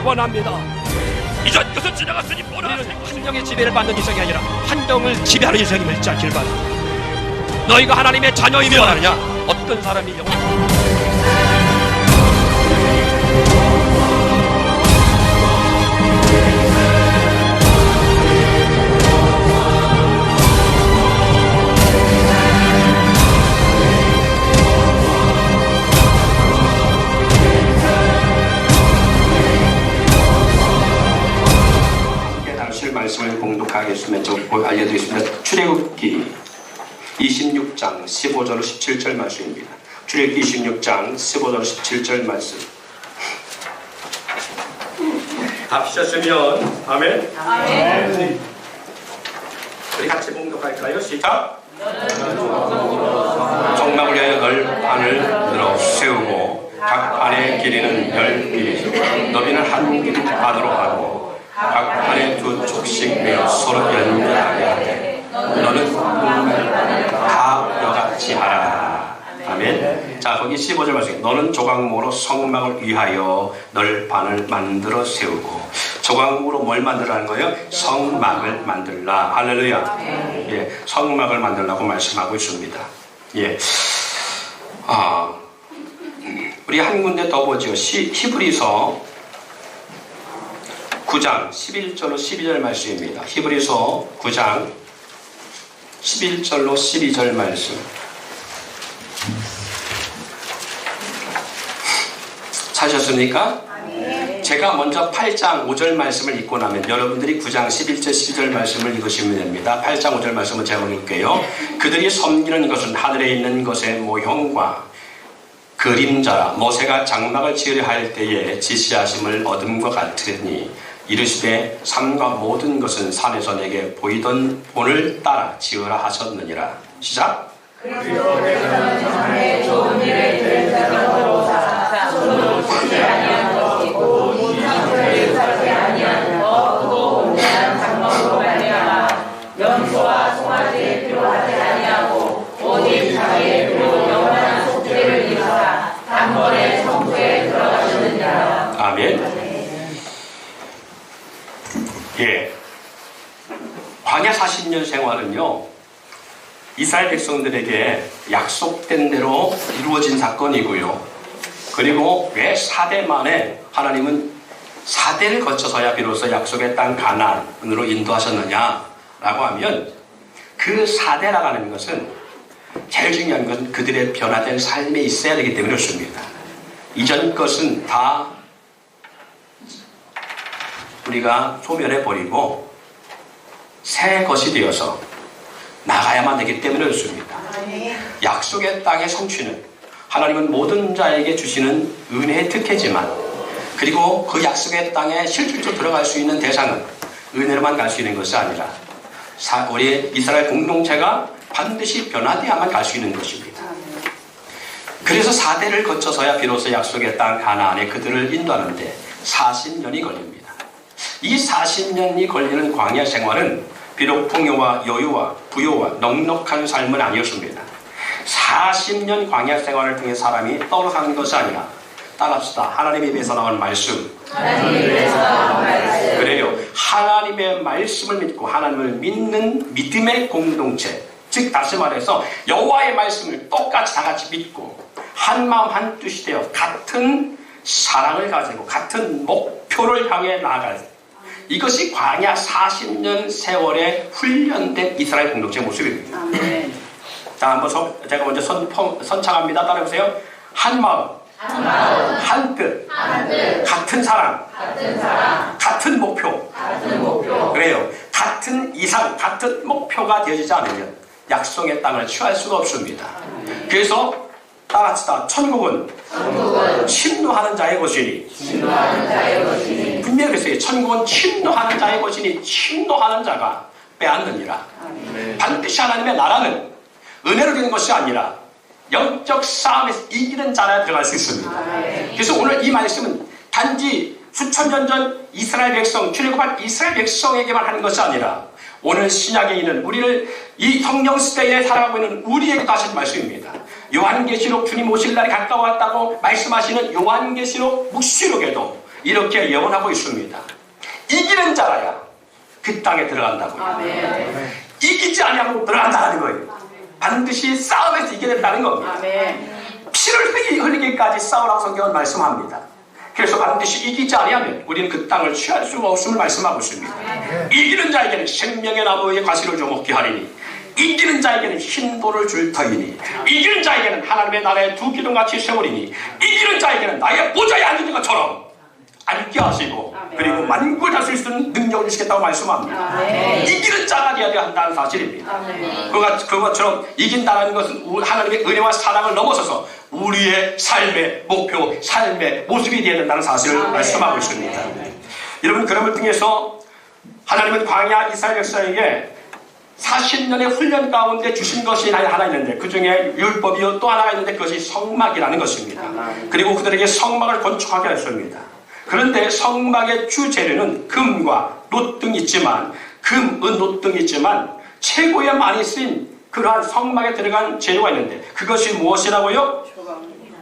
원합니다. 이전 것은 지나갔으니 뭐라. 우리는 환경의 지배를 받는 이성이 아니라 환경을 지배하는 이성임을 짜길 바라. 너희가 하나님의 자녀이면 하느냐? 어떤 사람이 말씀을 공독하겠습니다. 알려드리겠습니다. 출애굽기 26장 15절 17절 말씀입니다. 출애굽기 26장 15절 17절 말씀. 다 피셨으면 아멘. 아멘. 우리 같이 공독할까요? 시작. 성막을 위하여 널판을 들어 세우고 각 판의 길이는 10길이, 너비는 한 판으로 하고 각 판에 두 촉씩 내어 서로 연결하게 하되 너는 다 여같이 하라. 아멘. 자, 거기 15절 말씀. 너는 조각모로 성막을 위하여 널판을 만들어 세우고. 조각모로 뭘 만들라는 거예요? 성막을 만들라. 할렐루야. 예, 성막을 만들라고 말씀하고 있습니다. 예. 우리 한 군데 더 보죠. 히브리서 9장 11절로 12절 말씀입니다. 히브리서 9장 11절로 12절 말씀. 찾으셨습니까? 제가 먼저 8장 5절 말씀을 읽고 나면 여러분들이 9장 11절 12절 말씀을 읽으시면 됩니다. 8장 5절 말씀은 제가 읽을게요. 그들이 섬기는 것은 하늘에 있는 것의 모형과 그림자라. 모세가 장막을 지으려 할 때에 지시하심을 얻음과 같으니 이르시되 산과 모든 것은 산에서 내게 보이던 본을 따라 지으라 하셨느니라. 시작. 그리스도께서는 전에 좋은 일을 들으셔서 손으로 짓지 아니한 것이고 인상을 유사하지 아니한 것 또 온전한 장막으로 말미암아 염소와 송아지에 필요하지 아니하고 오직 자기의 필요 영원한 속죄를 이루사 단번에 성소에 들어가셨느니라. 아멘. 예. 광야 40년 생활은요, 이스라엘 백성들에게 약속된 대로 이루어진 사건이고요. 그리고 왜 4대 만에 하나님은 4대를 거쳐서야 비로소 약속의 땅 가나안으로 인도하셨느냐라고 하면 그 4대라고 하는 것은 제일 중요한 것은 그들의 변화된 삶에 있어야 되기 때문에 그렇습니다. 이전 것은 다 우리가 소멸해버리고 새 것이 되어서 나가야만 되기 때문에 그렇습니다. 약속의 땅의 성취는 하나님은 모든 자에게 주시는 은혜의 특혜지만, 그리고 그 약속의 땅에 실질적으로 들어갈 수 있는 대상은 은혜로만 갈 수 있는 것이 아니라 우리 이스라엘 공동체가 반드시 변화되어야만 갈 수 있는 것입니다. 그래서 4대를 거쳐서야 비로소 약속의 땅 가나안에 그들을 인도하는데 40년이 걸립니다. 이 40년이 걸리는 광야 생활은 비록 풍요와 여유와 부요와 넉넉한 삶은 아니었습니다. 40년 광야 생활을 통해 사람이 떠나가는 것이 아니라, 따라합시다. 하나님의 입에서 나온 말씀. 그래요. 하나님의 말씀을 믿고 하나님을 믿는 믿음의 공동체. 즉 다시 말해서 여호와의 말씀을 똑같이 다 같이 믿고 한 마음 한 뜻이 되어 같은 사랑을 가지고 같은 목표를 향해 나아갈, 이것이 광야 40년 세월에 훈련된 이스라엘 공동체의 모습입니다. 자, 한번 제가 먼저 선창합니다. 따라해보세요. 한 마음, 한 뜻, 같은 사랑, 같은 목표. 그래요. 같은 이상, 같은 목표가 되어지지 않으면 약속의 땅을 취할 수가 없습니다. 그래서 따라합시다. 천국은 침노하는 자의 것이니. 분명히 그랬어요. 천국은 침노하는 자의 것이니 침노하는 자가 빼앗느니라. 반드시 하나님의 나라는 은혜로 되는 것이 아니라 영적 싸움에서 이기는 자라야 들어갈 수 있습니다. 그래서 오늘 이 말씀은 단지 수천 년 전 이스라엘 백성, 출애굽한 이스라엘 백성에게만 하는 것이 아니라 오늘 신약에 있는 우리를 이 성령 시대에 살아가고 있는 우리에게도 하신 말씀입니다. 요한계시록 주님 오실 날이 가까웠다고 말씀하시는 요한계시록 묵시록에도 이렇게 예언하고 있습니다. 이기는 자라야 그 땅에 들어간다고요. 아멘. 이기지 아니하고 들어간다는 거예요. 반드시 싸움에서 이겨낸다는 겁니다. 아멘. 피를 흘리기까지 싸우라고 성경은 말씀합니다. 그래서 반드시 이기지 아니하면 우리는 그 땅을 취할 수가 없음을 말씀하고 있습니다. 이기는 자에게는 생명의 나무의 과실을 좀 먹게 하리니, 이기는 자에게는 흰 돌을 줄 터이니, 이기는 자에게는 하나님의 나라의 두 기둥같이 세우리니, 이기는 자에게는 나의 보좌에 앉은 것처럼 앉게 하시고, 그리고 만국을 다스릴 수 있는 능력을 주시겠다고 말씀합니다. 이기는 자가 되어야 한다는 사실입니다. 그것처럼 이긴다는 것은 하나님의 은혜와 사랑을 넘어서서 우리의 삶의 목표, 삶의 모습이 되어야 된다는 사실을 말씀하고 있습니다. 여러분, 그럼을 통해서 하나님은 광야 이스라엘 백성에게 40년의 훈련 가운데 주신 것이 하나 있는데, 그 중에 율법이요 또 하나가 있는데 그것이 성막이라는 것입니다. 그리고 그들에게 성막을 건축하게 했습니다. 그런데 성막의 주 재료는 금과 놋 등이 있지만, 금, 은, 놋 등이 있지만 최고에 많이 쓰인 그러한 성막에 들어간 재료가 있는데, 그것이 무엇이라고요?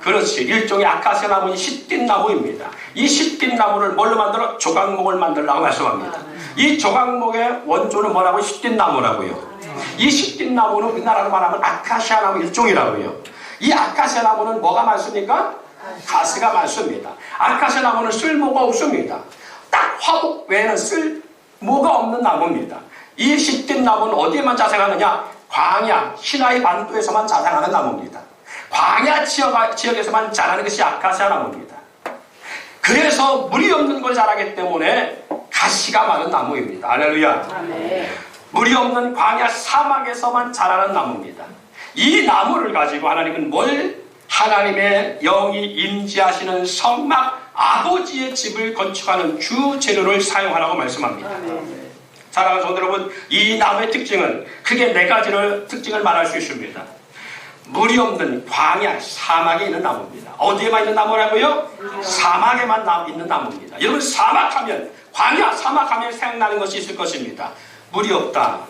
그렇지, 일종의 아카시아 나무인 시띠나무입니다. 이 시띠나무를 뭘로 만들어? 조각목을 만들라고 말씀합니다. 이 조각목의 원조는 뭐라고? 시띠나무라고요. 이 시띠나무는 우리나라로 말하면 아카시아 나무 일종이라고요. 이 아카시아 나무는 뭐가 많습니까? 가시가 많습니다. 아카시아 나무는 쓸모가 없습니다. 딱 화목 외에는 쓸모가 없는 나무입니다. 이 시띠나무는 어디에만 자생하느냐? 광야, 시나이 반도에서만 자생하는 나무입니다. 광야 지역에서만 자라는 것이 아카시아 나무입니다. 그래서 물이 없는 걸 자라기 때문에 가시가 많은 나무입니다. 할렐루야. 물이 없는 광야 사막에서만 자라는 나무입니다. 이 나무를 가지고 하나님은 하나님의 영이 임재하시는 성막, 아버지의 집을 건축하는 주 재료를 사용하라고 말씀합니다. 사랑하는 성도 여러분, 이 나무의 특징은 크게 4가지를 특징을 말할 수 있습니다. 물이 없는 광야, 사막에 있는 나무입니다. 어디에만 있는 나무라고요? 사막에만 있는 나무입니다. 여러분, 사막하면, 광야, 사막하면 생각나는 것이 있을 것입니다. 물이 없다.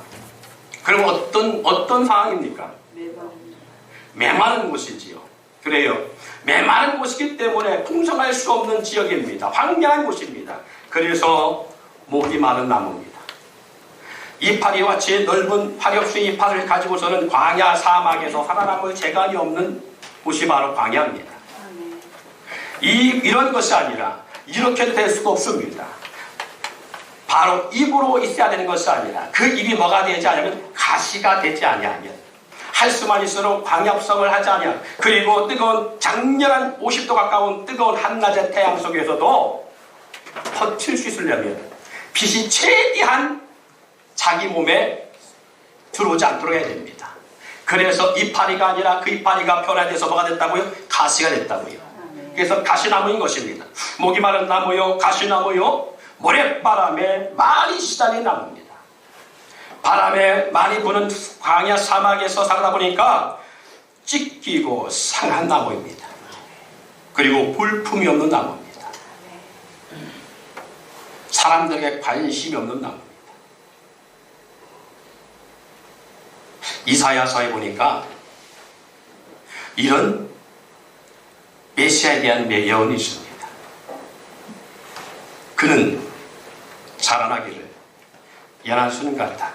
그럼 어떤 상황입니까? 메마른 곳이지요. 그래요. 메마른 곳이기 때문에 풍성할 수 없는 지역입니다. 황량한 곳입니다. 그래서 목이 마른 나무입니다. 이파리와 같이 넓은 화력수의 이파리를 가지고서는 광야 사막에서 살아남을 재간이 없는 곳이 바로 광야입니다. 이런 것이 아니라 이렇게도 될 수가 없습니다. 바로 입으로 있어야 되는 것이 아니라 그 입이 뭐가 되지 않으면 가시가 되지 아니하면, 할 수만 있어도 광합성을 하지 아니하면, 그리고 뜨거운 장렬한 50도 가까운 뜨거운 한낮의 태양 속에서도 버틸 수 있으려면 빛이 최대한 자기 몸에 들어오지 않도록 해야 됩니다. 그래서 이파리가 아니라 그 이파리가 변화돼서 뭐가 됐다고요? 가시가 됐다고요. 그래서 가시나무인 것입니다. 목이 마른 나무요, 가시나무요, 모래바람에 많이 시달린 나무입니다. 바람에 많이 부는 광야 사막에서 살다 보니까 찢기고 상한 나무입니다. 그리고 볼품이 없는 나무입니다. 사람들에게 관심이 없는 나무입니다. 이사야서에 보니까 이런 메시아에 대한 예언이 있습니다. 그는 자라나기를 연한 수는 같다.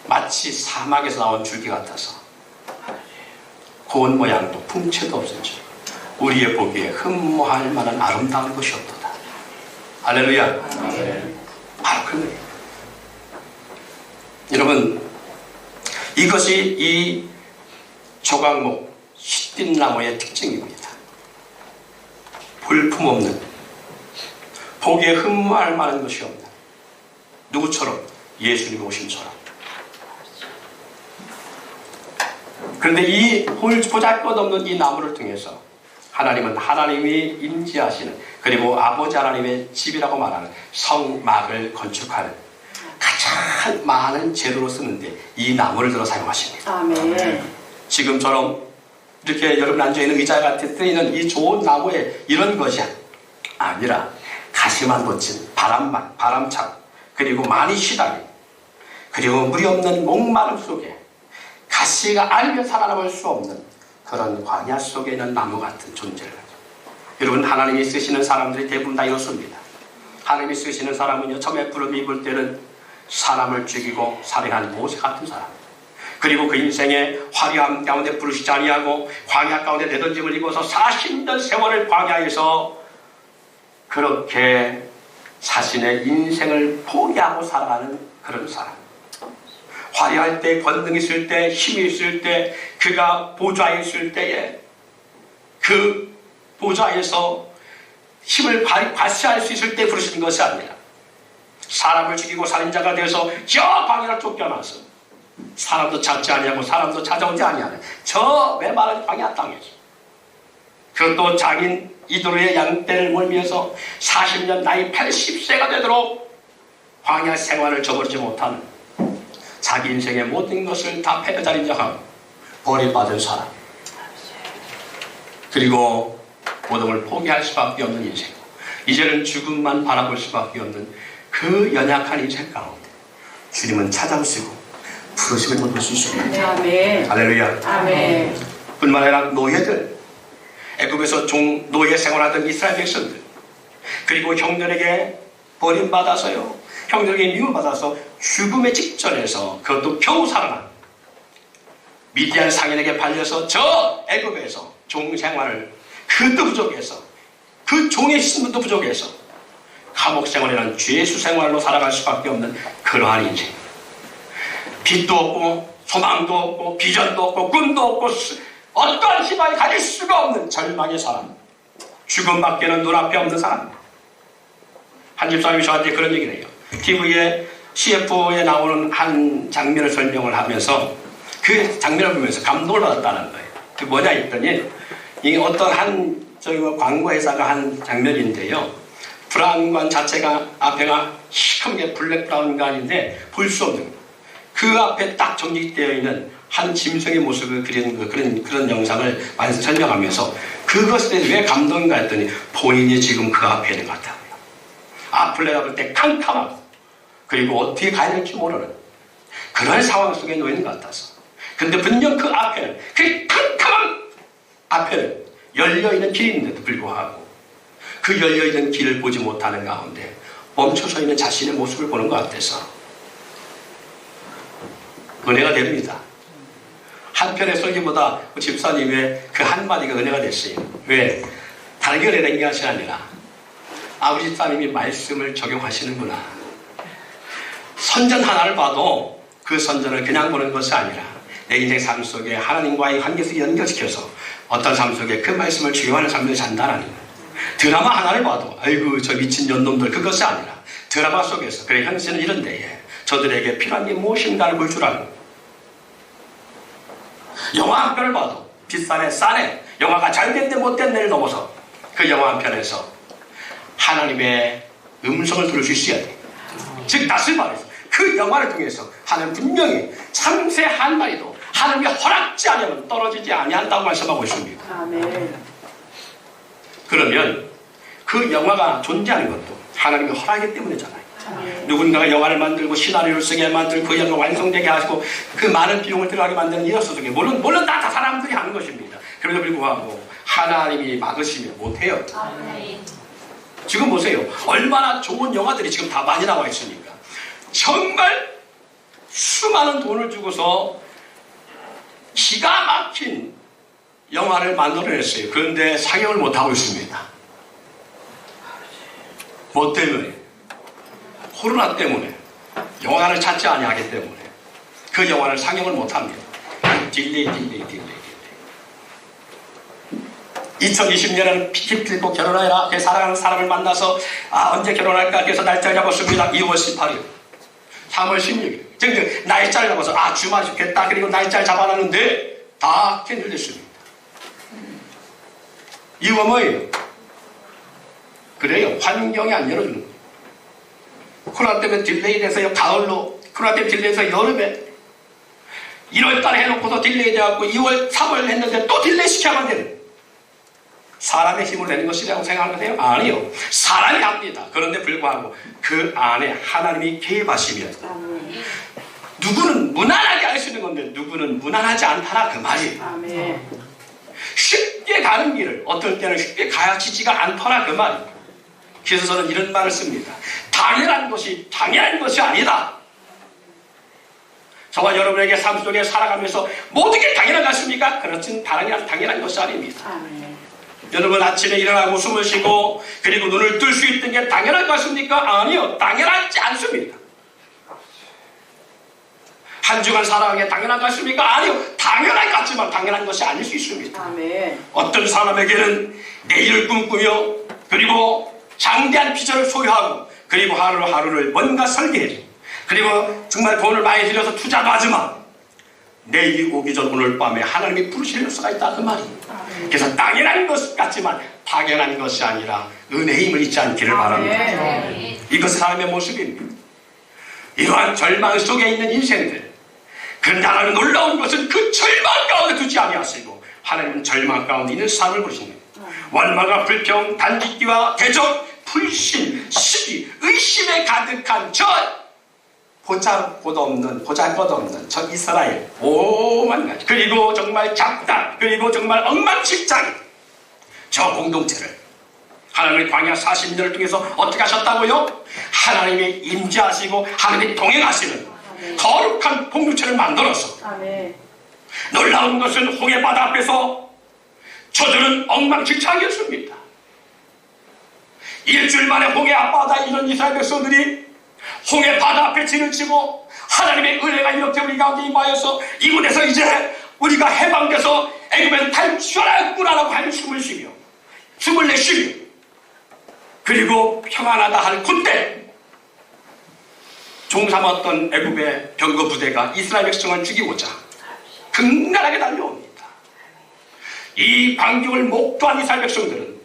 마치 사막에서 나온 줄기 같아서 고운 모양도 풍채도 없었죠. 우리의 보기에 흠모할 만한 아름다운 것이 없도다. 할렐루야. 바로 그 거예요. 여러분, 이것이 이 조각목 시띠나무의 특징입니다. 볼품없는, 보기에 흠모할 만한 것이 없는, 누구처럼? 예수님이 오심처럼. 그런데 이 보잘것없는 이 나무를 통해서 하나님은 하나님이 임재하시는, 그리고 아버지 하나님의 집이라고 말하는 성막을 건축하는 가장 많은 재료로 쓰는데 이 나무를 들어 사용하십니다. 아멘. 지금처럼 이렇게 여러분 앉아있는 의자 같은 뜨이는 이 좋은 나무에 이런 것이 아니라 가시만 돋친 바람참, 그리고 많이 시달림, 그리고 물이 없는 목마름 속에 가시가 알면 살아남을 수 없는 그런 광야 속에 있는 나무 같은 존재를 가지고, 여러분, 하나님이 쓰시는 사람들이 대부분 다 이렇습니다. 하나님이 쓰시는 사람은요, 처음에 부름 입을 때는 사람을 죽이고 살인한 모세 같은 사람, 그리고 그 인생의 화려함 가운데 부르시지 아니하고 광야 가운데 내던짐을 입어서 40년 세월을 광야에서 그렇게 자신의 인생을 포기하고 살아가는 그런 사람. 화려할 때, 권능 있을 때, 힘이 있을 때, 그가 보좌에 있을 때에 그 보좌에서 힘을 과시할 수 있을 때 부르시는 것이 아니라 사람을 죽이고 살인자가 되어서 저 광야를 쫓겨나서 사람도 찾지 아니하고 사람도 찾아오지 아니하는 저 메마른 광야 땅에서, 그것도 자기 이도로의 양떼를 몰면서 40년 나이 80세가 되도록 광야 생활을 저버리지 못하는, 자기 인생의 모든 것을 다 패배자 인정하고 버림받은 사람, 그리고 모든 걸 포기할 수밖에 없는 인생, 이제는 죽음만 바라볼 수밖에 없는 그 연약한 인생 가운데 주님은 찾아오시고 부르심을 받을 수 있습니다. 아멘. 할렐루야. 아멘. 뿐만 아니라 노예들, 애굽에서 노예 생활하던 이스라엘 백성들, 그리고 형들에게 버림받아서요, 형들에게 미움받아서 죽음의 직전에서 그것도 겨우 살아난 미디안 상인에게 팔려서 저 애굽에서 종 생활을, 그것도 부족해서, 그 종의 신분도 부족해서 감옥 생활이라는 죄수 생활로 살아갈 수밖에 없는 그러한 인생. 빛도 없고 소망도 없고 비전도 없고 꿈도 없고 어떠한 희망을 가질 수가 없는 절망의 사람, 죽음밖에는 눈앞에 없는 사람. 한 집사님이 저한테 그런 얘기를 해요. TV에 CF에 나오는 한 장면을 설명을 하면서 그 장면을 보면서 감동을 받았다는 거예요. 그 뭐냐 했더니, 이게 어떤 한 광고회사가 한 장면인데요, 브라운관 자체가 앞에가 시커멓게 블랙 브라운관인데 볼 수 없는, 그 앞에 딱 정직되어 있는 한 짐승의 모습을 그린 그런 영상을 설명하면서 그것에 대해서 왜 감동인가 했더니 본인이 지금 그 앞에 있는 것 같아요. 앞을 내다볼 때 캄캄하고, 그리고 어떻게 가야 될지 모르는 그런 상황 속에 놓이는 것 같아서. 근데 분명 그 앞에는, 그 캄캄한 앞에는 열려있는 길이 있는데도 불구하고 그 열려있는 길을 보지 못하는 가운데 멈춰서 있는 자신의 모습을 보는 것 같아서 은혜가 됩니다. 한편의 설교보다 집사님의 그 한마디가 은혜가 됐어요. 왜? 다른 게 은혜된 게 아니라 아버지 집사님이 말씀을 적용하시는구나. 선전 하나를 봐도 그 선전을 그냥 보는 것이 아니라 내 인생 삶 속에 하나님과의 관계에서 연결시켜서 어떤 삶 속에 그 말씀을 적용하는 삶을 산다라는 거예요. 드라마 하나를 봐도 아이고 저 미친 년놈들, 그것이 아니라 드라마 속에서 그래 현실은 이런 데에 저들에게 필요한 게 무엇인가를 볼 줄 알고, 영화 한 편을 봐도 비싸네 싸네, 영화가 잘됐네 못됐네를 넘어서 그 영화 한 편에서 하나님의 음성을 들을 수 있어야 돼. 즉 다시 말해서 그 영화를 통해서 하나님 분명히 참새 한 마리도 하나님의 허락지 아니면 떨어지지 아니한다고 말씀하고 있습니다. 아멘. 그러면 그 영화가 존재하는 것도 하나님의 허락이기 때문이잖아요. 누군가가 영화를 만들고 시나리오를 쓰게 만들고 그 영화 완성되게 하시고 그 많은 비용을 들어가게 만드는 이력서 속에 물론 다 사람들이 하는 것입니다. 그럼에도 불구하고 하나님이 막으시면 못해요. 지금 보세요. 얼마나 좋은 영화들이 지금 다 많이 나와 있으니까 정말 수많은 돈을 주고서 기가 막힌 영화를 만들어냈어요. 그런데 상영을 못하고 있습니다. 뭐 때문에? 코로나 때문에, 영화관을 찾지 아니하기 때문에 그 영화를 상영을 못합니다. 딜레이. 2020년에는 피 빌고 결혼해라. 내 사랑하는 사람을 만나서 언제 결혼할까 해서 날짜를 잡았습니다. 2월 18일, 3월 16일 등등 날짜를 잡아서 주말 좋겠다. 그리고 날짜를 잡아놨는데 다 캔슬됐습니다. 이유가 뭐예요? 그래요. 환경이 안 열어주는 거예요. 코로나 때문에 딜레이 돼서 가을로, 코로나 때문에 딜레이 돼서 여름에 1월달에 해놓고도 딜레이 돼갖고 2월, 3월 했는데 또 딜레이 시켜야만 되는, 사람의 힘을 내는 것이라고 생각하세요? 아니요. 사람이 합니다. 그런데 불구하고 그 안에 하나님이 개입하시면 누구는 무난하게 할 수 있는 건데 누구는 무난하지 않다라 그 말이에요. 쉽게 쉽게 가는 길을 어떤 때는 쉽게 가야지지가 않더라, 그 말입니다. 그래서 저는 이런 말을 씁니다. 당연한 것이 아니다. 저와 여러분에게 삶 속에 살아가면서 모든 게 당연한 것입니까? 그렇진 당연한 것이 아닙니다. 여러분 아침에 일어나고 숨을 쉬고 그리고 눈을 뜰 수 있는 게 당연한 것입니까? 아니요, 당연하지 않습니다. 한 주간 살아가는 게 당연한 것입니까? 아니요, 당연한 것 같지만 당연한 것이 아닐 수 있습니다. 어떤 사람에게는 내일을 꿈꾸며 그리고 장대한 비전을 소유하고 그리고 하루하루를 뭔가 설계해 그리고 정말 돈을 많이 들여서 투자도 하지만 내일이 오기 전 오늘 밤에 하나님이 부르실 수가 있다, 그 말입니다. 그래서 당연한 것 같지만 당연한 것이 아니라 은혜의 힘을 잊지 않기를 바랍니다. 이것이 사람의 모습입니다. 이러한 절망 속에 있는 인생들, 그런데 하나님 놀라운 것은 그 절망 가운데 두지 아니하시고 하나님은 절망 가운데 있는 삶을 부르십니다. 원망과 불평, 단짓기와 대적, 불신, 시기, 의심에 가득한 보잘것없는 저 이스라엘 오만 가지, 그리고 정말 잡다, 그리고 정말 엉망진창 저 공동체를 하나님의 광야 40년을 통해서 어떻게 하셨다고요? 하나님이 임재하시고 하나님이 동행하시는 거룩한 공동체를 만들어서 놀라운 것은 홍해 바다 앞에서 저들은 엉망진창이었습니다. 일주일 만에 홍해 앞바다에 이런 이스라엘 백성들이 홍해 바다 앞에 진을 치고 하나님의 은혜가 이렇게 우리 가운데 임하여서 이곳에서 이제 우리가 해방돼서 애굽에서 탈출하였구나라고 하는 숨을 내쉬며 그리고 평안하다 할 그때 종삼았던 애굽의 병거 부대가 이스라엘 백성을 죽이고자 극렬하게 달려옵니다. 이 광경을 목도한 이스라엘 백성들은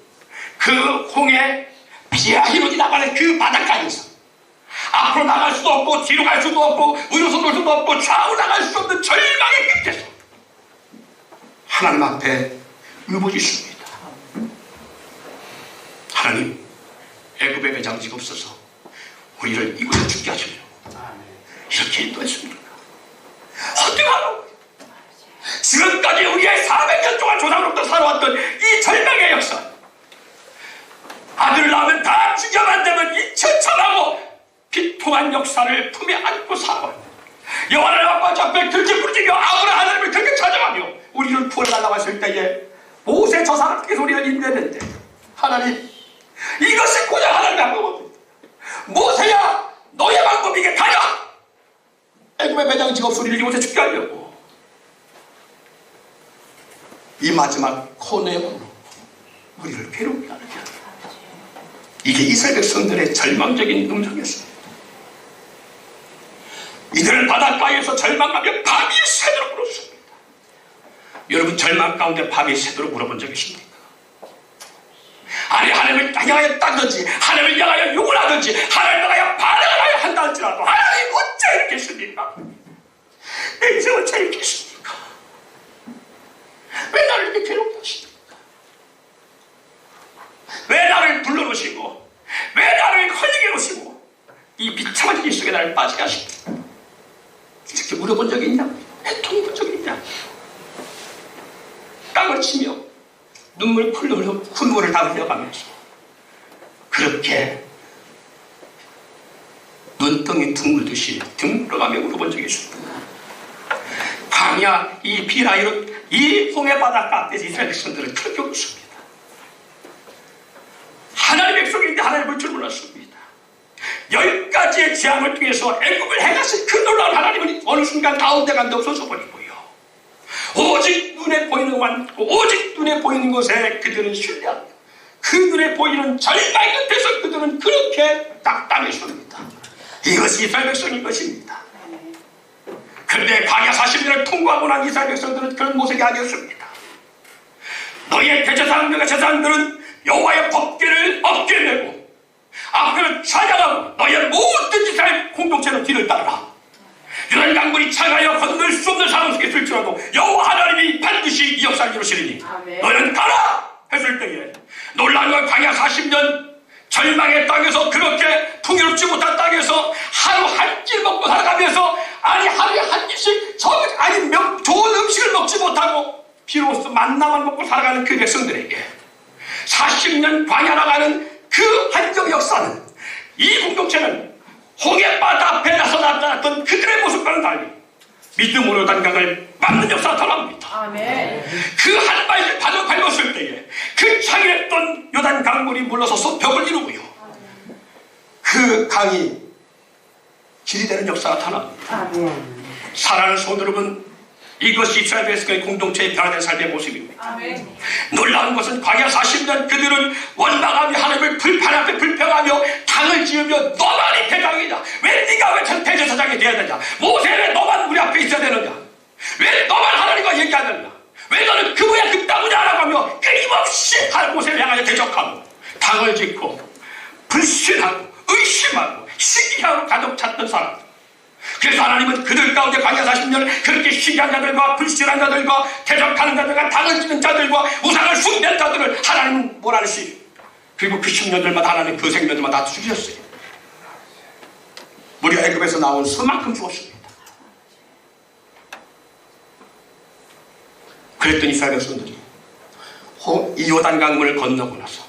그 홍해 비아히로 나가는 그 바닷가에서 앞으로 나갈 수도 없고 뒤로 갈 수도 없고 위로 돌 수도 없고 좌우로 나갈 수 없는 절망의 끝에서 하나님 앞에 울부짖습니다. 하나님, 애굽의 매장지가 없어서 우리를 이곳에 죽게 하시려고 이렇게 인도했습니까? 어떻게 하라고? 지금까지 우리의 400년 동안 조상으로부터 살아왔던 이 절망의 역사, 아들을 낳으면 다 죽여만 되면 인천천하고 비통한 역사를 품에 안고 살아왔다. 여호와를 앞에 들지 부르짖며 아브라함 하나님을 그렇게 찾아가며 우리를 구원하려고 하실 때에 모세 저 사람 통해서 우리가 인도했는데 하나님, 이것이 고작 하나님의 방법입니다. 모세야, 너의 방법이 이게 다냐? 애굽의 매장지가 없어 우리를 이곳에 죽게 하려고 이 마지막 코너에 우리를 괴롭게 하는 거야. 이게 이스라엘 백성들의 절망적인 음성이었습니다. 이들은 바닷가에서 절망하며 밤이 새도록 울었습니다. 여러분, 절망 가운데 밤이 새도록 울어본 적 있습니까? 아니, 하나님을 향하여 따든지 하나님을 향하여 욕을 하든지 하나님을 향하여 반응을 하여 한다 할지라도 하나님 어째 이렇게 했습니까? 내 인생을 어째 이렇게 했습니까? 왜 나를 이렇게 괴롭게 하십니까? 왜 나를 불러놓으시고 왜 나를 걸리게 놓으시고 이 비참한 길 속에 나를 빠지게 하십니까? 이렇게 물어본 적이 있냐? 애통해 본 적이 있냐? 땅을 치며 눈물을 다 흘려가면서 그렇게 눈덩이 둥글듯이 둥글어가며 물어본 적이 있습니다. 광야 이 비라이로 이 홍해 바닷가 앞에서 이스라엘 백성들은 그렇게 웃습니다. 하나님의 백성인데 하나님을 볼 줄 몰랐습니다. 10가지의 재앙을 통해서 애굽을 해가신 그 놀라운 하나님은 어느 순간 가운데 간데 없어져 버리고요. 오직 눈에 보이는 것에 그들은 신뢰합니다. 그 눈에 보이는 절망의 끝에서 그들은 그렇게 낙담했습니다. 이것이 이스라엘 백성인 것입니다. 그런데 광야 40년을 통과하고 난 이스라엘 백성들은 그런 모습이 아니었습니다. 너희의 제사장들은 여호와의 법궤를 어깨에 메고 앞으로 찬양하고 너희의 모든 이스라엘 공동체는 뒤를 따르라. 유단 강물이 차가여 건널 수 없는 상황 속에 있을지라도 여호와 하나님이 반드시 이 역사를 이루시리니 너희는 가라 했을 때에 놀라운 건 광야 40년 절망의 땅에서 그렇게 풍요롭지 못한 땅에서 하루 한 끼 먹고 살아가면서 아니 하루에 한 끼씩 좋은 음식을 먹지 못하고 기로서 만나만 먹고 살아가는 그 백성들에게 40년 광야 나가는 그 한정 역사는, 이 공동체는 홍해바다 앞에 나서 나타났던 그들의 모습과는 달리 믿음으로 단강을 막는 역사가 나타납니다. 아멘. 그 한 발씩 바닥을 밟았을 때에 그 창일했던 요단 강물이 물러서서 벽을 이루고요, 그 강이 길이 되는 역사가 나타납니다. 아멘. 사랑하는 성도 여러분, 이것이 이스라엘 백성의 공동체의 변화된 삶의 모습입니다. 아멘. 놀라운 것은 광야 40년 그들은 원망하며 하나님을 불판 앞에 불평하며 당을 지으며 너만이 대장이냐, 왜 네가 왜 대제사장이 되어야 되냐, 모세 왜 너만 우리 앞에 있어야 되느냐, 왜 너만 하나님과 얘기하느냐, 왜 너는 그거야 그따구냐 라고 하며 끊임없이 모세를 향하여 대적하고 당을 짓고 불신하고 의심하고 시기하고 가득 찼던 사람들. 그래서 하나님은 그들 가운데 광야 40년을 그렇게 시기한 자들과 불신한 자들과 대적하는 자들과 당을 짓는 자들과 우상을 숭배한 자들을 하나님은 몰아내시, 그리고 그 10년들마다 하나님 그 생년들마다 다 죽이셨어요. 우리가 애굽에서 나온 수만큼 죽었습니다. 그랬더니 이스라엘 백성들이 이 요단 강물을 건너고 나서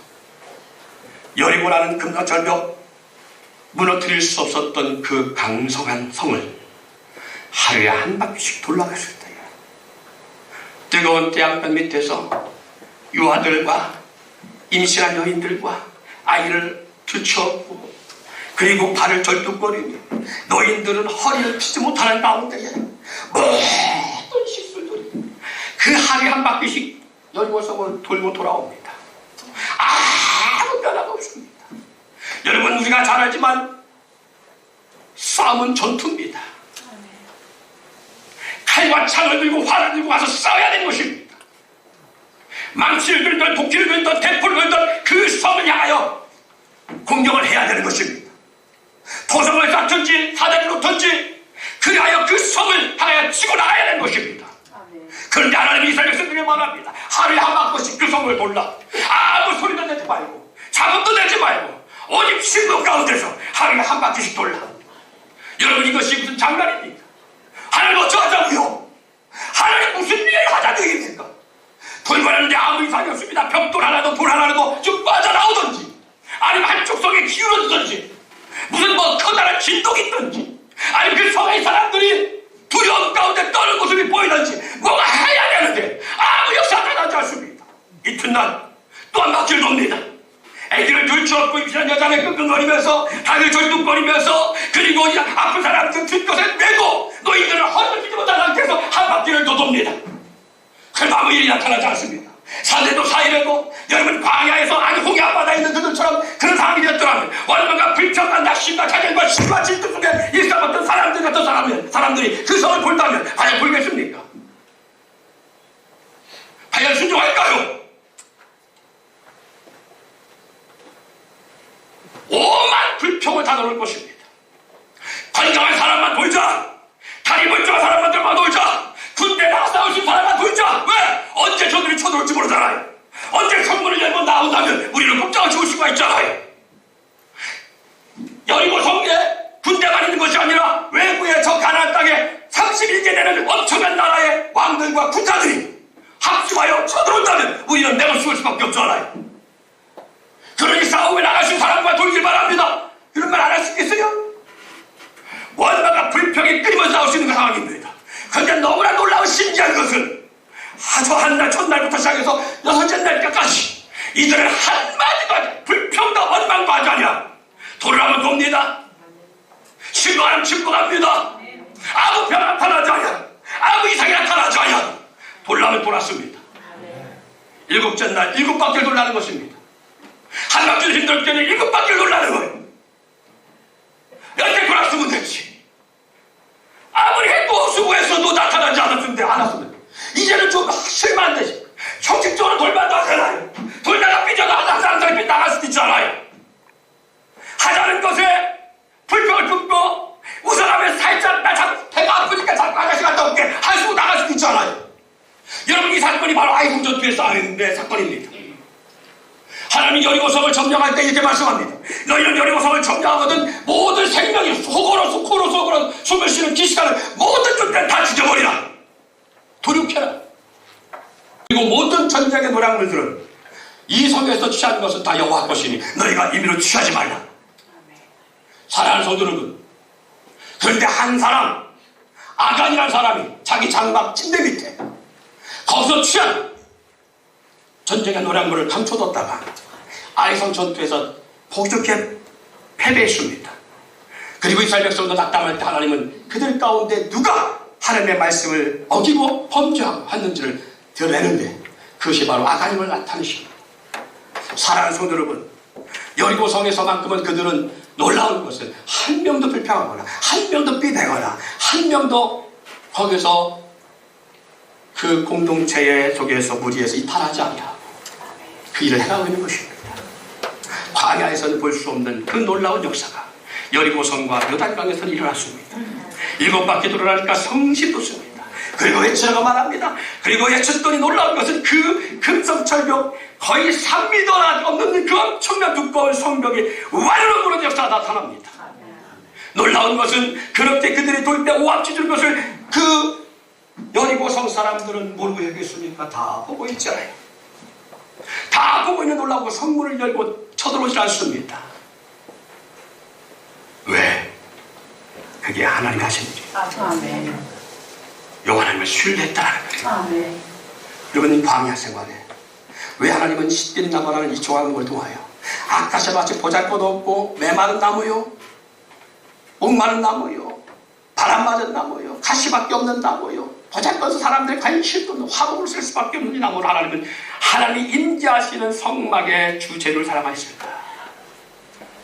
여리고라는 금강 절벽, 무너뜨릴 수 없었던 그 강성한 성을 하루에 한 바퀴씩 돌아갔을 때에 뜨거운 태양볕 밑에서 유아들과 임신한 여인들과 아이를 들쳐업고, 그리고 발을 절뚝거리며 노인들은 허리를 펴지 못하는 가운데에 모든 식술들이 그 하루에 한 바퀴씩 여리고성을 돌고 돌아옵니다. 아무 변화가 없습니다. 여러분, 우리가 잘 알지만 싸움은 전투입니다. 칼과 창을 들고 활을 들고 가서 싸워야 되는 것입니다. 망치를 들든 도끼를 들든 대포를 들든 그 성을 향하여 공격을 해야 되는 것입니다. 도성을 쌓든지 사다리를 놓든지 그리하여 그 성을 향하여 치고 나가야 되는 것입니다. 그런데 하나님이 이스라엘 백성들에게 말합니다. 하루에 한 바퀴씩 그 성을 돌라. 아무 소리도 내지 말고 자문도 내지 말고 오직 신문 가운데서 하루에 한 바퀴씩 돌라. 여러분, 이것이 무슨 장난입니까? 하나님 어쩌자고요? 하나님 무슨 일을 하자는 얘기입니까? 돌고하는데 아무 이상이 없습니다. 벽돌 하나도 돌 하나도 좀 빠져나오든지, 아니면 한쪽 성에 기울어지든지, 무슨 커다란 진동이 있든지, 아니면 그 성의 사람들이 두려움 가운데 떠는 모습이 보이든지 뭐가 해야 되는데 아무 역사가 나지 않습니다. 이튿날 또 한 바퀴를 돕니다. 애기를 들쳐업고 임신한 여자는 끙끙거리면서 다리를 절뚝거리면서, 그리고 아픈 사람들 뒷것에 메고 노인들은 허리를 펴지 못한 상태에서 한 바퀴를 더 돕니다. 그래도 아무 일이 나타나지 않습니다. 4년도 4일에도 여러분 광야에서 아니 홍해 앞바다에 있는 그들처럼 그런 상황이 되었더라면 원망과 불평과 낙심과 자결과 심과 질투 속에 일삼았던 사람들 같은 사람들이 그 성을 볼다면 과연 볼겠습니까? 과연 순종할까요? 오만 불평을 다 넣을 것입니다. 건강한 사람만 돌자, 다리 멀쩡한 사람만 돌자, 군대 나가 싸울 수 있는 사람만 돌자. 왜? 언제 저들이 쳐들어올지 모르잖아요. 언제 성문을 열고 나온다면 우리는 꼼짝을 죽을 수가 있잖아요. 여리고 성에 군대만 있는 것이 아니라 외부의 저 가나안 땅에 31개 되는 엄청난 나라의 왕들과 군사들이 합심하여 쳐들어온다면 우리는 내가 죽을 수밖에 없잖아요. 그러니 싸움에 나가신 사람과 돌길 바랍니다. 이런 말 안 할 수 있겠어요? 원망과 불평이 끊임없이 나올 수 있는 상황입니다. 그런데 너무나 놀라운 신기한 것은 아주 한날 첫날부터 시작해서 여섯째 날까지 이들은 한마디도 불평도 원망도 하지 않냐. 돌을 하면 돕니다. 신고하면 신고합니다. 아무 변화 나타나지 않냐. 아무 이상이 나타나지 않냐. 돌라면 돌았습니다. 일곱째 날 7바퀴를 돌라는 것입니다. 한 바퀴를 힘들 때는 7바퀴를 돌라는 거예요. 여태 돌았으면 됐지. 아무리 해도 수고했어도 나타나지 않았으면 이제는 좀 실만 되지. 형식적으로 돌만도 하잖아요. 돌다가 삐져나가서 한 사람이 나갈 수도 있잖아요. 하자는 것에 불평을 품고 우선하면 살짝 나 자꾸 배가 아프니까 자꾸 아가씨 갔다 올게 한숨 나갈 수도 있잖아요. 여러분, 이 사건이 바로 아이성 전투의 싸움의 사건입니다. 하나님이 여리고성을 점령할 때 이렇게 말씀합니다. 너희는 여리고성을 점령하거든 모든 생명이 코로 숨을 쉬는 기시가는 모든 존재를 다 죽여버리라. 도륙해라. 그리고 모든 전쟁의 노략물들은 이 성에서 취한 것은 다 여호와 것이니 너희가 임의로 취하지 말라. 사랑하는 성도 여러분, 그런데 한 사람, 아간이라는 사람이 자기 장막 침대 밑에 거기서 취한 전쟁의 노략물을 감춰뒀다가 아이성 전투에서 보기 좋게 패배했습니다. 그리고 이스라엘 백성도 낙담할 때 하나님은 그들 가운데 누가 하나님의 말씀을 어기고 범죄했는지를 드러내는데 그것이 바로 아간임을 나타내십니다. 사랑하는 성도 여러분, 여리고 성에서만큼은 그들은 놀라운 것은 한 명도 불평하거나 한 명도 삐대거나 한 명도 거기서 그 공동체의 속에서 무리에서 이탈하지 아니하고 그 일을 해가고 있는 것입니다. 광야에서는 볼 수 없는 그 놀라운 역사가 여리고성과 요단강에서는 일어났습니다. 7바퀴 돌아가니까 성시 돋습니다. 그리고 외치라고 말합니다. 그리고 외쳤더니 놀라운 것은 그 금성철벽 거의 3m나 넘는 그 엄청난 두꺼운 성벽이 완으로 무너진 역사가 나타납니다. 놀라운 것은 그렇게 그들이 돌 때 오합지 줄 것을 그 여리고성 사람들은 모르고 여겼습니까? 다 보고 있잖아요. 다 보고 있는 놀라고 성문을 열고 쳐들어오지 않습니다. 왜? 그게 하나님이 하신 일이에요. 요 하나님을 신뢰했다는 거예요. 여러분, 광야 생활에 왜 하나님은 시들이 나무라는 이 조각목을 통하여 아카시아 밭이 보잘것 없고 메마른 나무요, 목마른 나무요, 바람 맞은 나무요, 가시밖에 없는 나무요, 보잘것없어 사람들이 관심도 없는 화목을 쓸 수밖에 없는 이 나무를 하나님이 임재하시는 성막의 주제를 사랑하셨을까?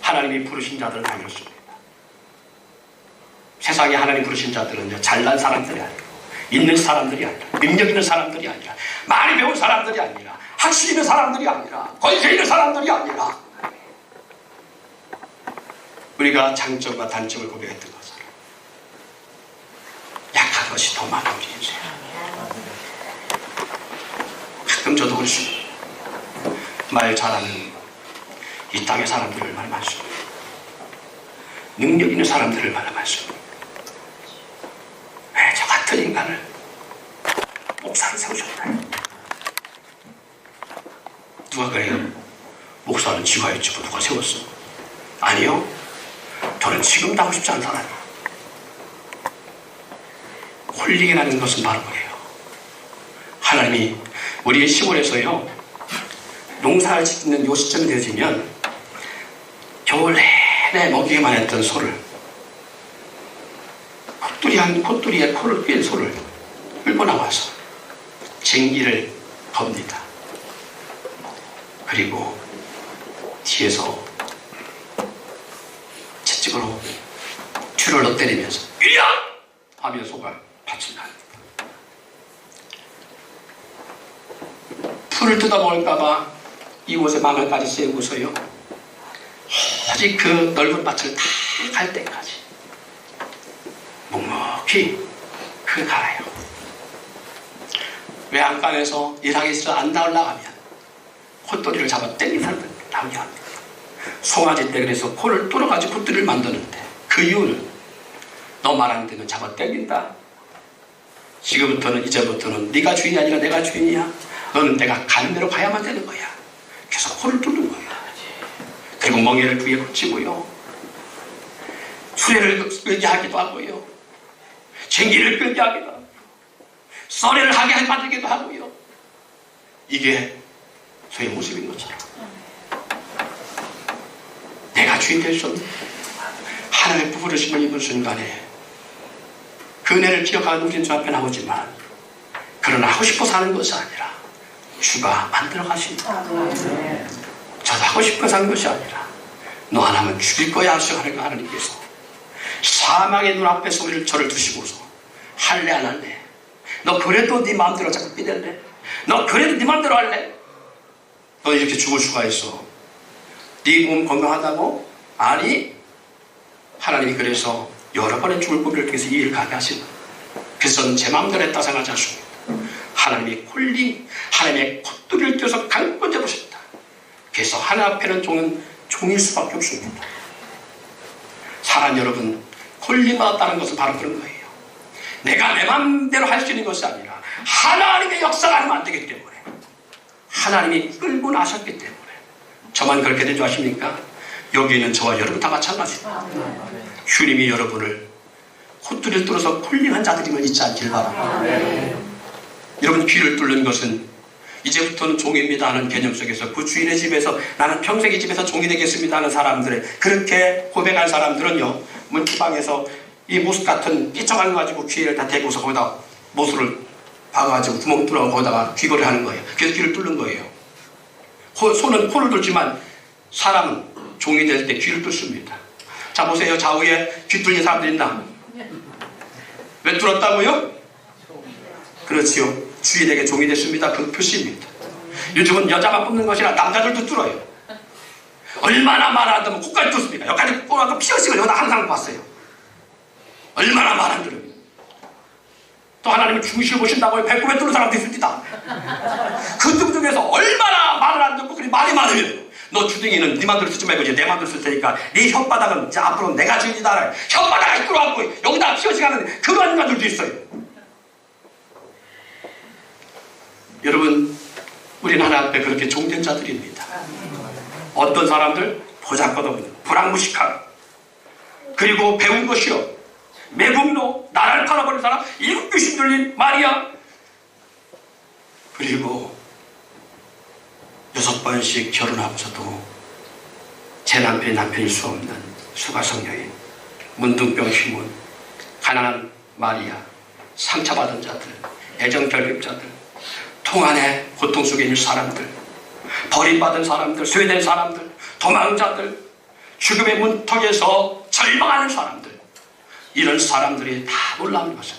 하나님이 부르신 자들은 아니었습니다. 세상에 하나님 부르신 자들은 잘난 사람들이 아니고 있는 사람들이 아니라 능력 있는 사람들이 아니라 많이 배운 사람들이 아니라 학식 있는 사람들이 아니라 권세 있는 사람들이 아니라 우리가 장점과 단점을 고백했던 것처럼 약한 것이 더 많은 우리 인생. 가끔 저도 그렇습니다. 말 잘하는 이 땅의 사람들이 얼마나 많습니다. 능력 있는 사람들이 얼마나 많습니다. 왜 저 같은 인간을 목사를 세우셨나요? 누가 그래요? 목사는 지가 있지 누가 세웠어? 아니요. 저는 지금도 하고 싶지 않은 사람이에요. 홀링이라는 것은 바로 그래요. 하나님이 우리의 시골에서요, 농사를 짓는 요 시점이 되어지면 겨울 내내 먹이기만 했던 소를, 콧뚜리에 코를 꿰는 소를 끌고 나와서 쟁기를 겁니다. 그리고 뒤에서 채찍으로 줄을 넣때리면서 이리야! 하면 소가 밭을 갑니다. 풀을 뜯어먹을까봐 이곳에 망을까지 세우고서요, 아직 그 넓은 밭을 다 갈 때까지 묵묵히 그 갈아요. 외양간에서 일하기 싫어 안 나오려고 하면 콧도리를 잡아 땡긴 사람들 나오게 합니다. 송아지 때 그래서 코를 뚫어가지고 콧도리를 만드는데 그 이유는 너 말하는 데는 잡아 땡긴다. 이제부터는 네가 주인이 아니라 내가 주인이야. 너는 내가 가는 대로 가야만 되는 거야. 그래서 코를 뚫는 거야. 그리고 멍에를 귀에 붙이고요, 수레를 끌게 하기도 하고요, 쟁기를 끌게 하기도 하고요, 썰애를 하게 만들기도 하고요. 이게 저의 모습인 것처럼 내가 주인 될 수 없는 하나님의 부르심을 입은 순간에 그 은혜를 기억하는 우리는 주 앞에 나오지만, 그러나 하고 싶어서 하는 것이 아니라 주가 만들어 가신다. 저도 하고 싶어서 하는 것이 아니라 너 하나면 죽일 거야 하시는 하나님께서 사망의 눈앞에서 저를 두시고서 할래 안 할래? 너 그래도 네 마음대로 자꾸 삐댈래? 너 그래도 네 마음대로 할래? 너 이렇게 죽을 수가 있어. 네 몸 건강하다고? 아니, 하나님이 그래서 여러 번의 죽을 고비를 통해서 이 일을 가게 하시는, 그래서 저는 제 마음대로 했다 생각하지 않습니다. 하나님이 콜링, 하나님의 콧뚜리를 떼어서 강권 잡으셨다. 그래서 하나님 앞에는 종일 수밖에 없습니다. 사람 여러분, 콜링 받았다는 것은 바로 그런 거예요. 내가 내 맘대로 할 수 있는 것이 아니라 하나님의 역사가 하면 안 되기 때문에 하나님이 끌고 나셨기 때문에 저만 그렇게 된 줄 아십니까? 여기 있는 저와 여러분 다 마찬가지입니다. 주님이 여러분을 콧뚜리를 뚫어서 콜링한 자들이면 잊지 않길 바랍니다. 여러분 귀를 뚫는 것은 이제부터는 종입니다 하는 개념 속에서 그 주인의 집에서 나는 평생 이 집에서 종이 되겠습니다 하는 사람들의 그렇게 고백한 사람들은요 문지방에서 이 모습 같은 삐쩍한 거 가지고 귀를 다 대고서 거기다 모수를 박아가지고 구멍 뚫어 거기다가 귀걸이 하는 거예요. 그래서 귀를 뚫는 거예요. 손은 코를 뚫지만 사람은 종이 될 때 귀를 뚫습니다. 자 보세요. 좌우에 귀 뚫린 사람들 있나? 왜 뚫었다고요? 그렇지요. 주인에게 종이 됐습니다. 그 표시입니다. 요즘은 여자만 뽑는 것이 아니라 남자들도 뚫어요. 얼마나 말하면 코까지 뚫습니까? 여기까지 꼬라고 피어싱을 여기다 항상 봤어요. 얼마나 말한 들으면. 또 하나님은 중시를 보신다고 배꼽에 뚫는 사람도 있습니다. 그 등 중에서 얼마나 말을 안 듣고 그리 말이 많으면 너 주둥이는 네 맘대로 쓰지 말고 이제 내 맘대로 쓸 테니까 네 혓바닥은 이제 앞으로 내가 주인이다. 혓바닥을 끌어안고 여기다 피어싱하는 그런 인간들도 있어요. 여러분 우리는 하나님 앞에 그렇게 종된 자들입니다. 어떤 사람들 보잘것없는 불황무식한 그리고 배운 것이요 매국노 나라를 팔아버린 사람 일곱 귀신 들린 마리아 그리고 6번씩 결혼하고서도 제 남편일 수 없는 수가성 여인 문둥병 휘문 가난한 마리아 상처받은 자들 애정결핍자들 통안에 고통 속에 있는 사람들 버림받은 사람들 소외된 사람들 도망자들 죽음의 문턱에서 절망하는 사람들 이런 사람들이 다 놀라운 것은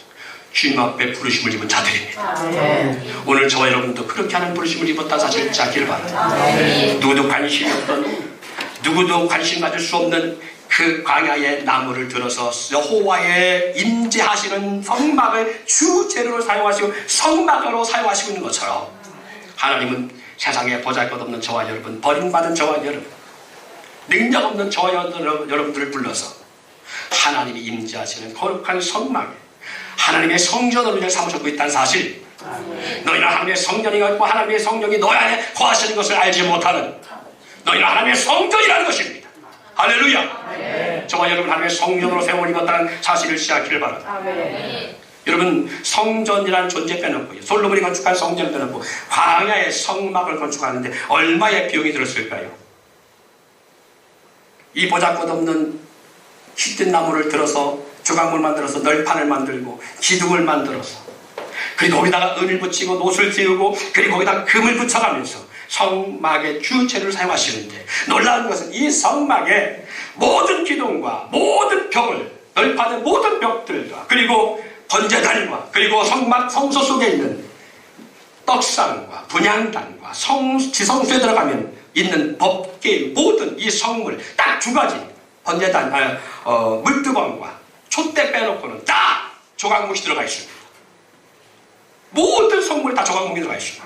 주님 앞에 부르심을 입은 자들입니다. 오늘 저와 여러분도 그렇게 하는 부르심을 입었다 사실 잊지 않기를 바랍니다. 누구도 관심이 없던 누구도 관심 가질 수 없는 그 광야의 나무를 들어서 여호와의 임재하시는 성막을 주재료로 사용하시고 성막으로 사용하시고 있는 것처럼 하나님은 세상에 보잘것없는 저와 여러분 버림받은 저와 여러분 능력 없는 저와 여러분들을 불러서 하나님이 임재하시는 거룩한 성막에 하나님의 성전으로 우리를 삼으셨고 있다는 사실 너희는 하나님의 성전이 있고 하나님의 성령이 너희 안에 거하시는 것을 알지 못하는 너희는 하나님의 성전이라는 것입니다. 할렐루야. 저와 여러분 하나님의 성전으로 세움을 입었다는 사실을 시작하기를 바랍니다. 여러분 성전이라는 존재 빼놓고 솔로몬이 건축한 성전을 빼놓고 광야의 성막을 건축하는데 얼마의 비용이 들었을까요? 이 보잘것없는 휘뜬 나무를 들어서 조각물 만들어서 널판을 만들고 기둥을 만들어서 그리고 거기다가 은을 붙이고 노술 띄우고 그리고 거기다 금을 붙여가면서 성막의 주체를 사용하시는데 놀라운 것은 이 성막의 모든 기둥과 모든 벽을 널판의 모든 벽들과 그리고 번제단과 그리고 성막 성소 속에 있는 떡상과 분향단과 지성소에 들어가면 있는 법계 모든 이 성물 딱 두 가지 번제단 물두멍과 촛대 빼놓고는 다 조각목이 들어가 있습니다. 모든 성물이 다 조각목이 들어가 있습니다.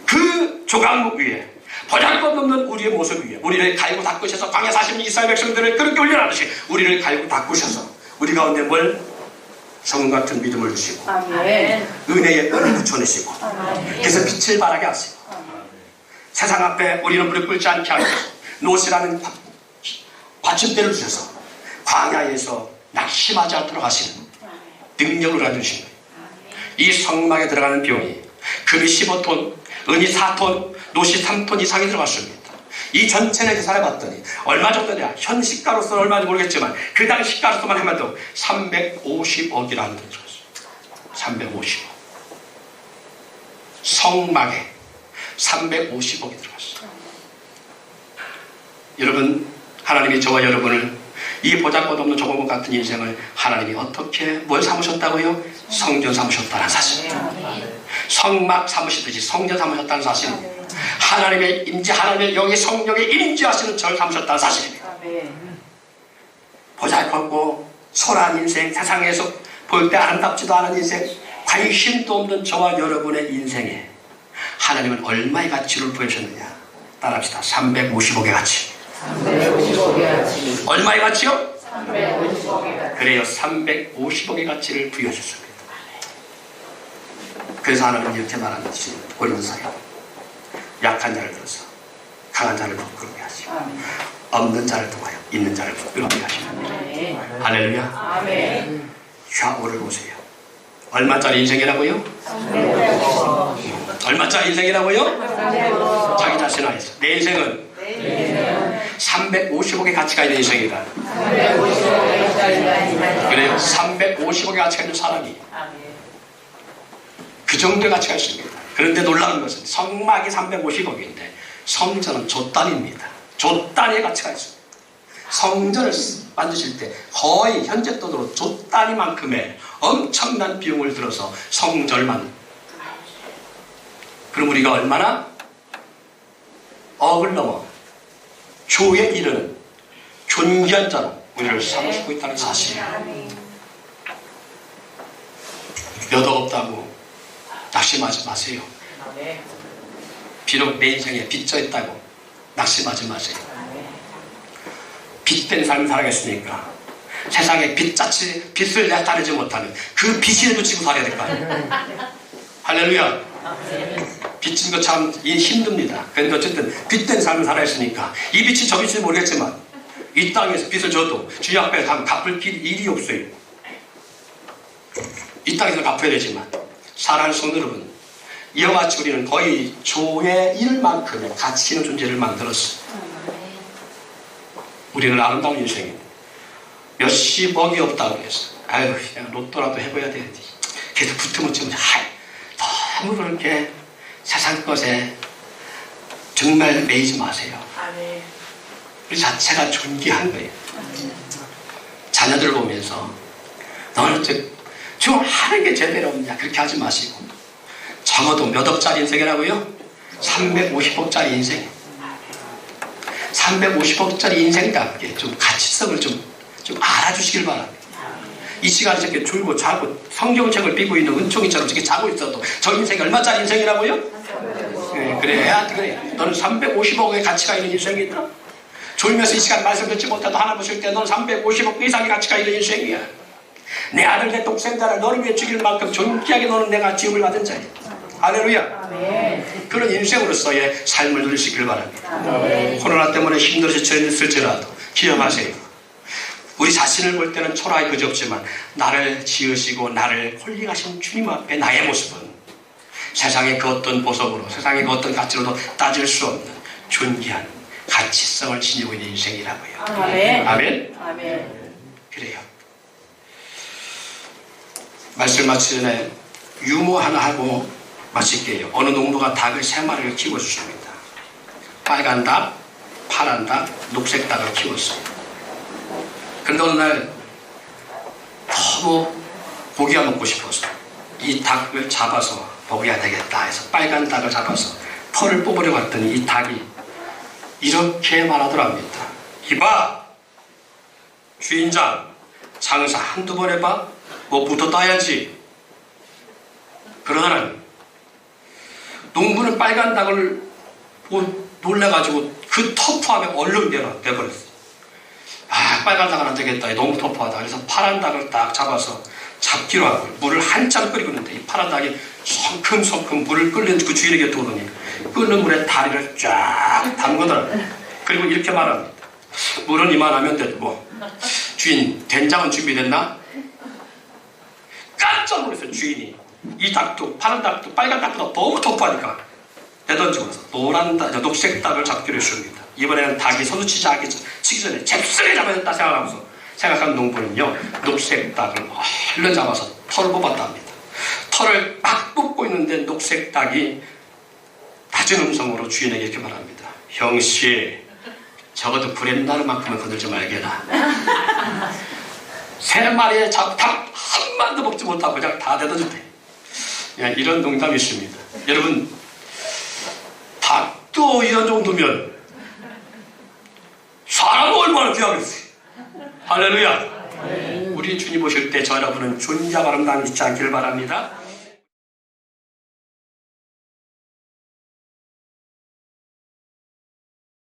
그 조각목 위에 보잘것없는 우리의 모습 위에 우리를 갈고 닦으셔서 광야 40년 이스라엘 백성들을 그렇게 훈련하듯이 우리를 갈고 닦으셔서 우리 가운데 뭘 성은 같은 믿음을 주시고 은혜의 끈을 붙여내시고 그래서 빛을 발하게 하시고 세상 앞에 우리는 무릎 꿇지 않게 하고 노시라는 받침대를 주셔서 광야에서 낙심하지 않도록 하시는 능력을 가져주신 거예요. 이 성막에 들어가는 비용이 금이 15톤, 은이 4톤, 노시 3톤 이상이 들어갔습니다. 이 전체를 계산해봤더니 얼마 정도냐? 현 시가로서는 얼마인지 모르겠지만 그 당시 시가로서만 하면 350억이라는 데 들어갔어요. 350억. 성막에 350억이 들어갔어요. 여러분 하나님이 저와 여러분을 이 보잘것없는 조각목 같은 인생을 하나님이 어떻게 뭘 삼으셨다고요? 성전 삼으셨다는 사실. 성막 삼으시듯이 성전 삼으셨다는 사실. 하나님의 임재, 하나님의 영의 성령의 임재하시는 절 삼으셨다는 사실입니다. 보잘것고 소란한 인생, 세상에서 볼 때 아름답지도 않은 인생, 관심도 없는 저와 여러분의 인생에 하나님은 얼마의 가치를 보여주셨느냐? 따라합시다. 350억의 가치. 350억의 가치. 얼마의 가치요? 그래요. 350억의 가치를 부여주셨습니다. 그래서 하나님은 이렇게 말하는 것입니다. 고린도서에 약한 자를 들어서 강한 자를 부끄럽게 하시고 없는 자를 통하여 있는 자를 부끄럽게 하시고 할렐루야. 좌우를 보세요. 얼마짜리 인생이라고요? 얼마짜리 인생이라고요? 자기 자신 안에서 내 인생은 350억의 가치가 있는 인생이다. 그래요. 350억의 가치가 있는 사람이 그 정도의 가치가 있습니다. 그런데 놀라운 것은 성막이 350억인데 성전은 조단입니다. 조단의 가치가 있습니다. 성전을 만드실 때 거의 현재 돈으로 조단위만큼의 엄청난 비용을 들어서 성전을 만듭니다. 그럼 우리가 얼마나 억을 넘어 조에 이르는 존귀한 자로 우리를 삼으시고 있다는 사실이에요. 몇 억 없다고 낙심하지 마세요. 비록 내 인생에 빚져 있다고 낙심하지 마세요. 빚된 삶을 살아겠습니까? 세상에 빚을 내가 따르지 못하면 그 빚이라도 지고 살아야 될 거 아니에요. 할렐루야. 빚진 거 참 힘듭니다. 그런데 어쨌든 빚된 삶을 살아있으니까 이 빚이 저 빚인지 모르겠지만 이 땅에서 빚을 져도 주님 앞에 가면 갚을 일이 없어요. 이 땅에서 갚아야 되지만 사랑하는 성도 여러분, 이와 같이 우리는 거의 조의 일만큼의 가치 있는 존재를 만들었어요. 우리는 아름다운 인생입니다. 몇십억이 없다고 해서 아유 그냥 로또라도 해봐야 되는지 계속 붙으면 좀 너무 그렇게 세상 것에 정말 매이지 마세요. 우리 자체가 존귀한 거예요. 자녀들 보면서 너는 좀 하는 게 제대로 없냐 그렇게 하지 마시고 적어도 몇 억짜리 인생이라고요? 350억짜리 인생. 350억짜리 인생답게 좀 가치성을 좀 알아주시길 바랍니다. 이 시간에 저렇게 졸고 자고 성경책을 삐고 있는 은총이처럼 저렇게 자고 있어도 저 인생이 얼마짜리 인생이라고요? 네, 그래. 너는 350억의 가치가 있는 인생이다. 졸면서 이 시간 말씀 듣지 못해도 하나 보실 때 너는 350억 이상의 가치가 있는 인생이야. 내 아들 내 동생자를 너를 위해 죽일 만큼 존귀하게 너는 내가 지음을 받은 자야. 할렐루야. 그런 인생으로서의 삶을 누리시길 바랍니다. 코로나 때문에 힘들어서 지쳤을지라도 기억하세요. 우리 자신을 볼 때는 초라하기 그지없지만 나를 지으시고 나를 홀링하신 주님 앞에 나의 모습은 세상의 그 어떤 보석으로 세상의 그 어떤 가치로도 따질 수 없는 존귀한 가치성을 지니고 있는 인생이라고요. 아멘. 그래요. 말씀 마치기 전에 유머 하나 하고 마칠게요. 어느 농부가 닭을 3마리를 키웠습니다. 빨간 닭, 파란 닭, 녹색 닭을 키웠어요. 그런데 어느 날 너무 고기가 먹고 싶어서 이 닭을 잡아서 먹어야 되겠다 해서 빨간 닭을 잡아서 털을 뽑으려고 했더니 이 닭이 이렇게 말하더랍니다. 이봐 주인장 장사 한두 번 해봐 뭐부터 따야지. 그러더니 농부는 빨간 닭을 놀래가지고 그 터프함에 얼른 내버렸어요. 아 빨간 닭은 안 되겠다. 너무 터프하다. 그래서 파란 닭을 딱 잡아서 잡기로 하고 물을 한참 끓이고 있는데 이 파란 닭이 성큼성큼 물을 끓는 그 주인의 곁에 오더니 끓는 물에 다리를 쫙 담그더라고요. 그리고 이렇게 말합니다. 물은 이만하면 되고 주인 된장은 준비됐나? 깜짝 놀랐어요. 주인이 이 닭도 파란 닭도 빨간 닭보다 너무 터프하니까 내던지고 나서 녹색 닭을 잡기로 했습니다. 이번에는 닭이 치기 전에 잽싸게 잡아야 된다 생각하면서 생각한 농부는요 녹색 닭을 얼른 잡아서 털을 뽑았답니다. 털을 막 뽑고 있는데 녹색 닭이 낮은 음성으로 주인에게 이렇게 말합니다. 형씨 적어도 브랜나르만큼은 건들지 말게라. 3마리의 닭 한 마리도 먹지 못하고 그냥 다 내던졌대. 이런 농담이 있습니다. 여러분 닭도 이런 정도면 사람은 얼마나 귀하겠어요. 할렐루야. 우리 주님 오실 때 저 여러분은 존귀하고 아름다움 잊지 않기를 바랍니다.